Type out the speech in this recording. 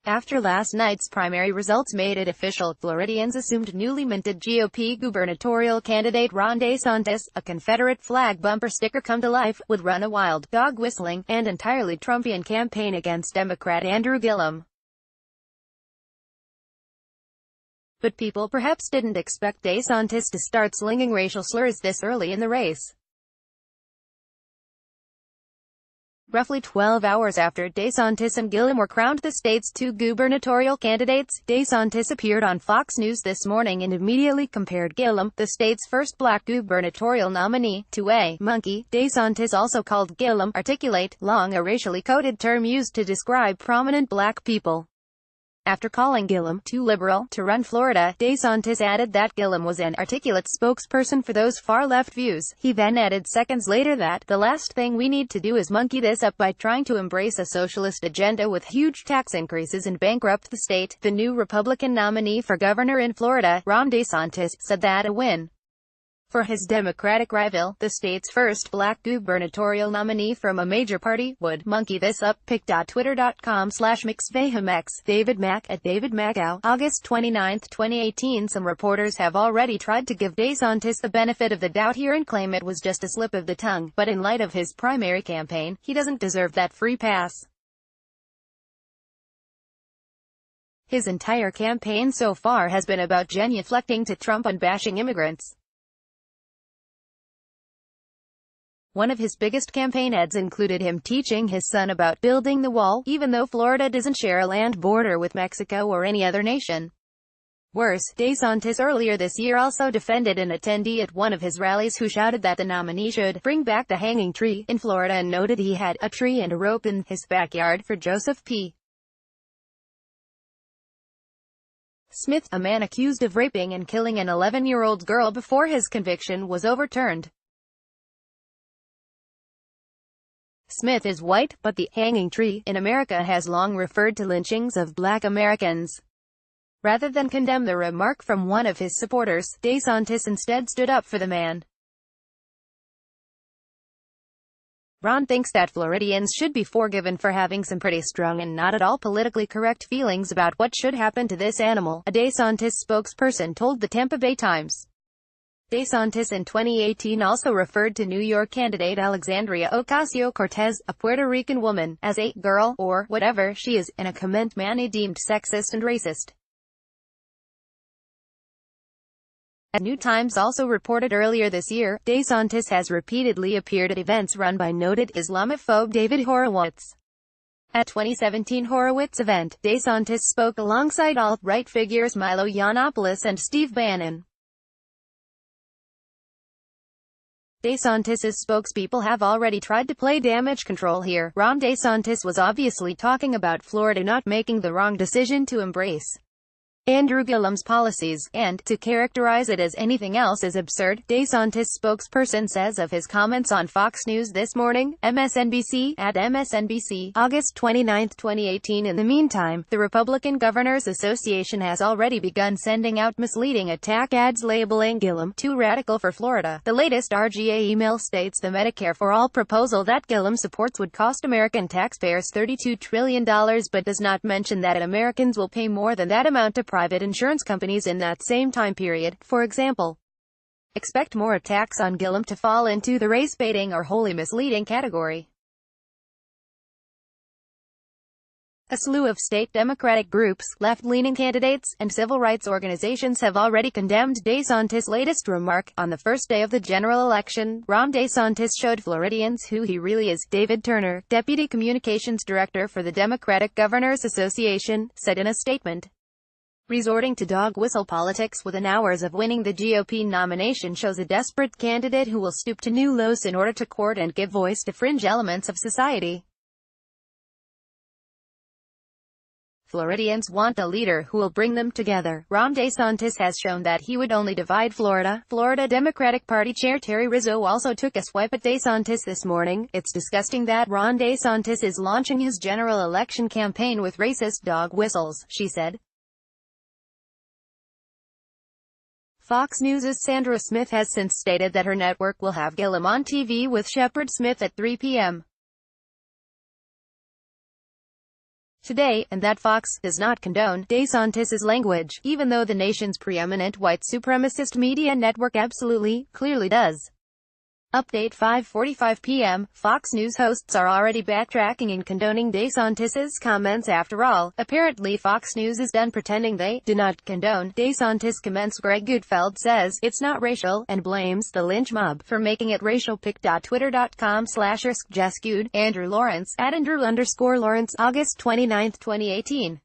After last night's primary results made it official, Floridians assumed newly minted GOP gubernatorial candidate Ron DeSantis, a Confederate flag bumper sticker come to life, would run a wild, dog-whistling, and entirely Trumpian campaign against Democrat Andrew Gillum. But people perhaps didn't expect DeSantis to start slinging racial slurs this early in the race. Roughly 12 hours after DeSantis and Gillum were crowned the state's two gubernatorial candidates, DeSantis appeared on Fox News this morning and immediately compared Gillum, the state's first black gubernatorial nominee, to a monkey. DeSantis also called Gillum articulate, long, a racially coded term used to describe prominent black people. After calling Gillum too liberal to run Florida, DeSantis added that Gillum was an articulate spokesperson for those far-left views. He then added seconds later that, the last thing we need to do is monkey this up by trying to embrace a socialist agenda with huge tax increases and bankrupt the state. The new Republican nominee for governor in Florida, Ron DeSantis, said that a win for his Democratic rival, the state's first black gubernatorial nominee from a major party, would monkey this up. pic.twitter.com/mixvahmx. David Mack at David Mackow. August 29, 2018. Some reporters have already tried to give DeSantis the benefit of the doubt here and claim it was just a slip of the tongue, but in light of his primary campaign, he doesn't deserve that free pass. His entire campaign so far has been about genuflecting to Trump and bashing immigrants. One of his biggest campaign ads included him teaching his son about building the wall, even though Florida doesn't share a land border with Mexico or any other nation. Worse, DeSantis earlier this year also defended an attendee at one of his rallies who shouted that the nominee should bring back the hanging tree in Florida and noted he had a tree and a rope in his backyard for Joseph P. Smith, a man accused of raping and killing an 11-year-old girl before his conviction was overturned. Smith is white, but the hanging tree in America has long referred to lynchings of black Americans. Rather than condemn the remark from one of his supporters, DeSantis instead stood up for the man. Ron thinks that Floridians should be forgiven for having some pretty strong and not at all politically correct feelings about what should happen to this animal, a DeSantis spokesperson told the Tampa Bay Times. DeSantis in 2018 also referred to New York candidate Alexandria Ocasio-Cortez, a Puerto Rican woman, as a girl, or whatever she is, in a comment many deemed sexist and racist. As New Times also reported earlier this year, DeSantis has repeatedly appeared at events run by noted Islamophobe David Horowitz. At 2017 Horowitz event, DeSantis spoke alongside alt-right figures Milo Yiannopoulos and Steve Bannon. DeSantis's spokespeople have already tried to play damage control here. Ron DeSantis was obviously talking about Florida not making the wrong decision to embrace Andrew Gillum's policies, and to characterize it as anything else is absurd, DeSantis spokesperson says of his comments on Fox News this morning. MSNBC, at MSNBC, August 29, 2018. In the meantime, the Republican Governors Association has already begun sending out misleading attack ads labeling Gillum too radical for Florida. The latest RGA email states the Medicare for All proposal that Gillum supports would cost American taxpayers $32 trillion, but does not mention that Americans will pay more than that amount to private insurance companies in that same time period. For example, expect more attacks on Gillum to fall into the race-baiting or wholly misleading category. A slew of state Democratic groups, left-leaning candidates, and civil rights organizations have already condemned DeSantis' latest remark. On the first day of the general election, Ron DeSantis showed Floridians who he really is. David Turner, Deputy Communications Director for the Democratic Governors Association, said in a statement, "Resorting to dog-whistle politics within hours of winning the GOP nomination shows a desperate candidate who will stoop to new lows in order to court and give voice to fringe elements of society. Floridians want a leader who will bring them together." Ron DeSantis has shown that he would only divide Florida. Florida Democratic Party Chair Terry Rizzo also took a swipe at DeSantis this morning. "It's disgusting that Ron DeSantis is launching his general election campaign with racist dog whistles," she said. Fox News' Sandra Smith has since stated that her network will have Gillum on TV with Shepard Smith at 3 p.m. today, and that Fox does not condone DeSantis' language, even though the nation's preeminent white supremacist media network absolutely, clearly does. Update 5:45 p.m. Fox News hosts are already backtracking and condoning DeSantis' comments after all. Apparently Fox News is done pretending they do not condone DeSantis' comments. Greg Gutfeld says it's not racial, and blames the lynch mob for making it racial. Pic.twitter.com/riskjescud. Andrew Lawrence, @Andrew_Lawrence, August 29, 2018.